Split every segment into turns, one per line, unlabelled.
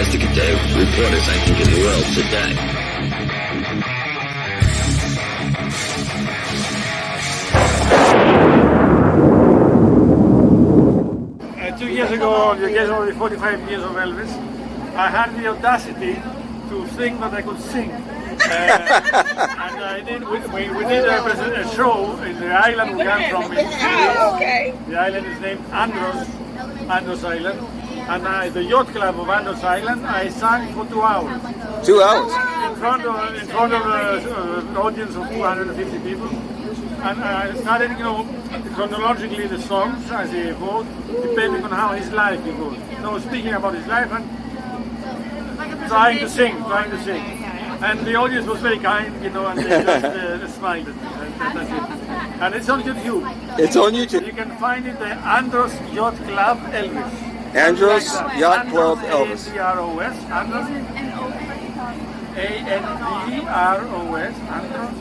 Antarctica Day, reporters active in the world today.
2 years ago, on the occasion of the 45 years of Elvis, I had the audacity to think that I could sing. And I did. We did a show in the island we come from.
Okay.
The island is named Andros Island. And the yacht club of Andros Island, I sang for 2 hours.
2 hours?
In front of an audience of 250 people. And I started, chronologically the songs as they evolved, depending on how his life evolved. Speaking about his life and trying to sing. And the audience was very kind, and they just smiled at me. That's it. And it's on YouTube.
It's on YouTube.
You can find it, the Andros Yacht Club Elvis.
Andros Yacht Club Elvis.
A-N-D-R-O-S, Andros. A-N-D-R-O-S, Andros.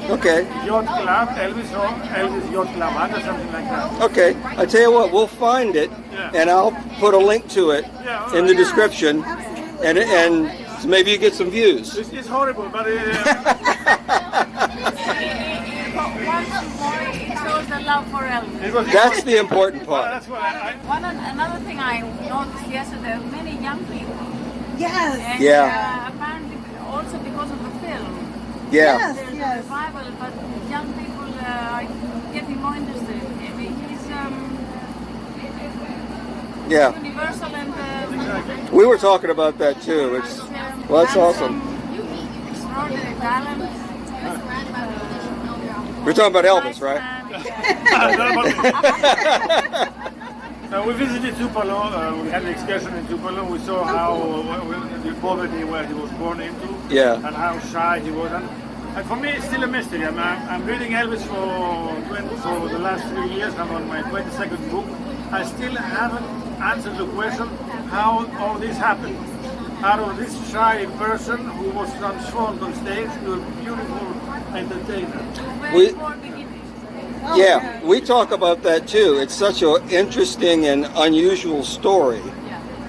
Okay.
Yacht Club Elvis, or Elvis Yacht Club, or something like that.
Okay. I tell you what, we'll find it, and I'll put a link to it in the description, and so maybe you get some views.
It's horrible, but
Once more, it shows the love for Elvis.
That's the important part.
That's what
Another thing I noticed yesterday, many young people.
Yes.
And,
Yeah.
apparently, also because of the film.
Yeah.
There's a revival, but young people are getting more interested. I mean, he's universal and.
We were talking about that too. That's awesome.
Extraordinary talent.
We're talking about Elvis, right?
We visited Tupelo. We had an excursion in Tupelo. We saw how the poverty where he was born into, and how shy he was. And for me, it's still a mystery. I'm reading Elvis for the last 3 years. I'm on my 22nd book. I still haven't answered the question how all this happened. Out of this shy person who was transformed on stage to a beautiful entertainer.
We talk about that too. It's such an interesting and unusual story.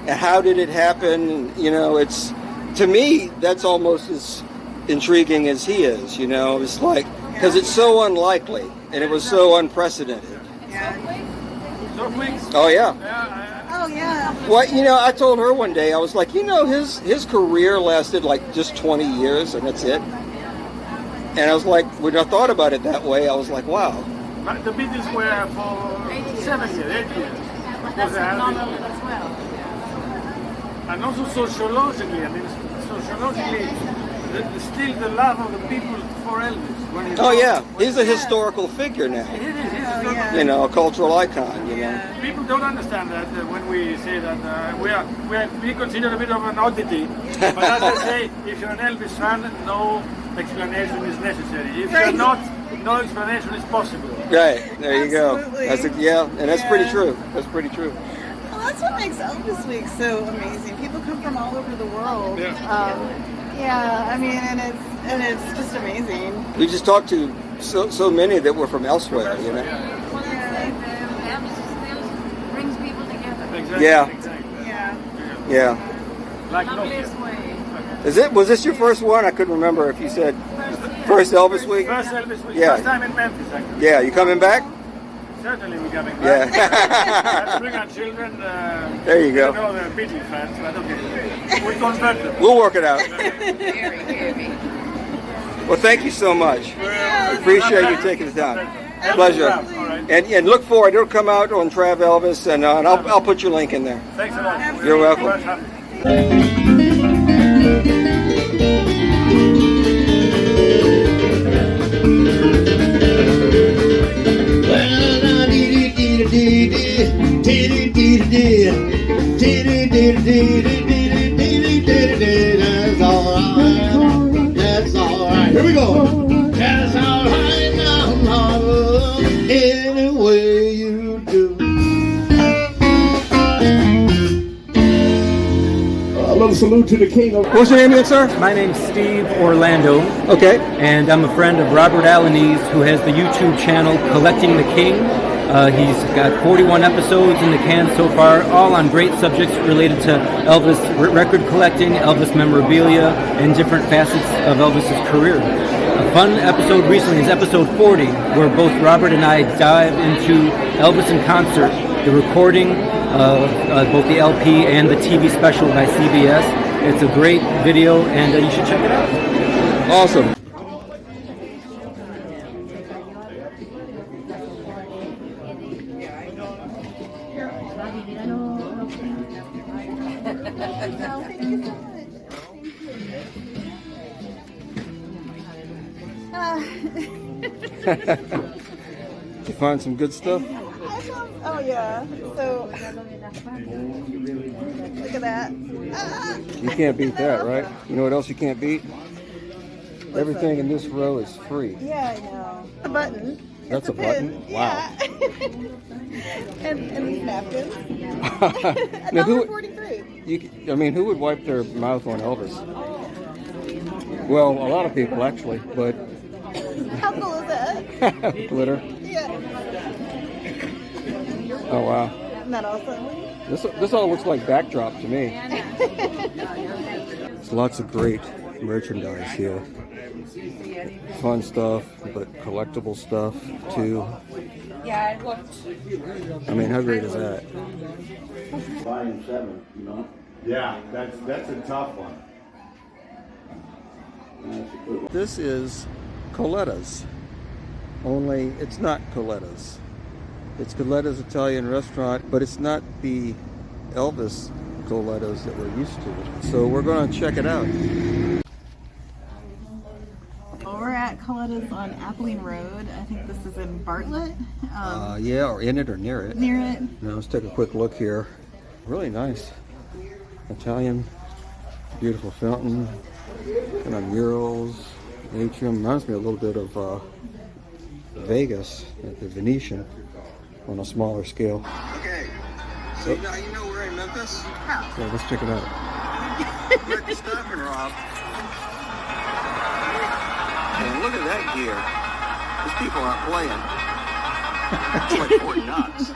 And how did it happen? It's, to me, that's almost as intriguing as he is. It's like, because it's so unlikely and it was so unprecedented.
So quick.
Oh yeah.
Oh yeah.
Well, I told her one day, I was like, his career lasted like just 20 years and that's it. And I was like, when I thought about it that way, I was like, wow.
The Beatles were for 7 years, 8 years.
That's phenomenal as well.
And also sociologically, still the love of the people for Elvis.
He's a historical figure now. A cultural icon.
People don't understand that when we say that we consider a bit of an oddity. But as I say, if you're an Elvis fan, no explanation is necessary. If you're not, no explanation is possible.
Right, there you go. That's pretty true. That's pretty true.
Well, that's what makes Elvis Week so amazing. People come from all over the world. And it's just amazing.
We just talked to so many that were from elsewhere,
Well, Elvis still brings people together.
Exactly.
Yeah.
Like
Loveliest way.
Was this your first one? I couldn't remember if you said first Elvis Week.
First Elvis Week.
Yeah.
First time in Memphis, actually.
Yeah, you coming back?
Certainly we're coming back.
Yeah.
Let's bring our children.
There you go.
They're Beatle fans, but okay. We'll convert them.
We'll work it out. Well, thank you so much. Appreciate you taking the time. Pleasure. And look forward. It'll come out on Trav-Elvis, and I'll put your link in there.
Thanks a lot.
You're welcome.
That's all right. Here we go. That's all right now, mama. Any way you do. A little salute to the king of.
What's your name again, sir?
My name's Steve Orlando.
Okay.
And I'm a friend of Robert Alaniz, who has the YouTube channel Collecting the King. He's got 41 episodes in the can so far, all on great subjects related to Elvis record collecting, Elvis memorabilia, and different facets of Elvis's career. A fun episode recently is episode 40, where both Robert and I dive into Elvis in concert, the recording of both the LP and the TV special by CBS. It's a great video, and you should check it out.
Awesome. Did you find some good stuff?
Oh yeah. So look at that.
You can't beat that, right? You know what else you can't beat? Everything in this row is free.
Yeah, I know. A button.
That's
It's
a button?
pin.
Wow.
Yeah. and these napkins.
Now,
$1.43.
I mean, who would wipe their mouth on Elvis? Well, a lot of people actually, but
How cool is that?
glitter.
Yeah.
Oh wow.
Isn't that awesome?
This all looks like backdrop to me. There's lots of great merchandise here. Fun stuff, but collectible stuff too.
Yeah, I looked.
I mean, how great is that?
Volume 7, you know?
Yeah, that's a tough one.
This is Coletta's, only it's not Coletta's. It's Coletta's Italian restaurant, but it's not the Elvis Coletta's that we're used to. So we're going to check it out.
Well, we're at Coletta's on Appling Road. I think this is in Bartlett.
Yeah, or in it or near it.
Near it.
Now let's take a quick look here. Really nice. Italian, beautiful fountain, kind of murals, atrium. Reminds me a little bit of Vegas at the Venetian on a smaller scale. Okay, so now you know we're in Memphis? Yeah, let's check it out. We're at the Stopping Rob. And look at that gear. These people aren't playing. It's like Fort Knox.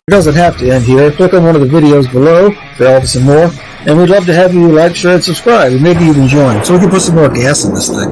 It doesn't have to end here. Click on one of the videos below for Elvis and more. And we'd love to have you like, share, and subscribe, and maybe even join so we can put some more gas in this thing.